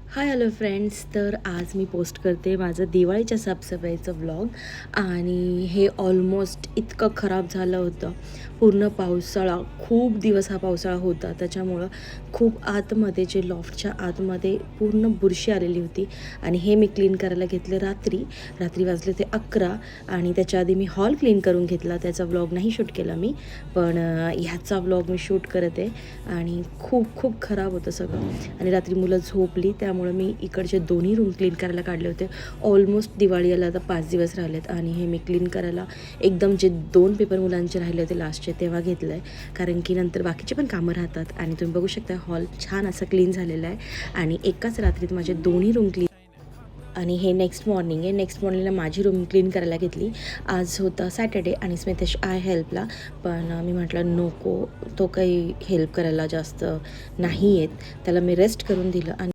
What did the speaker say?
Hi hello friends. तर आज मी post करते माझं दिवाळीच्या साफसफाईचं व्लॉग. आणि हे ऑलमोस्ट इतकं खराब झालं होतं. पूर्ण पावसाळा, खूप दिवस हा पावसाळा होता, त्याच्यामुळं खूप आतमध्ये जे लॉफ्टच्या आतमध्ये पूर्ण बुरशी आलेली होती. आणि हे मी क्लीन करायला घेतले रात्री वाजले ते 11. आणि त्याच्या आधी मी हॉल क्लीन करून घेतला. त्याचा व्लॉग नाही शूट केला मी, पण ह्याचा व्लॉग मी शूट करत आहे. आणि खूप खूप खराब होतं सगळं. आणि रात्री मुलं झोपली, त्यामुळे मी इकडचे दोन्ही रूम क्लीन करायला काढले होते. ऑलमोस्ट दिवाळी याला आता 5 दिवस राहिलेत. आणि हे मी क्लीन करायला एकदम जे 2 पेपर मुलांचे राहिले होते लास्टचे तेव्हा घेतलं आहे, कारण की नंतर बाकीचे पण कामं राहतात. आणि तुम्ही बघू शकता हॉल छान असा क्लीन झालेला आहे. आणि एकाच रात्रीत माझे दोन्ही रूम क्लीन. आणि हे नेक्स्ट मॉर्निंग आहे. नेक्स्ट मॉर्निंगला माझी रूम क्लीन करायला घेतली. आज होता सॅटर्डे आणि स्मितेश आहे हेल्पला, पण मी म्हटलं नको, तो काही हेल्प करायला जास्त नाही येत, त्याला मी रेस्ट करून दिलं. आणि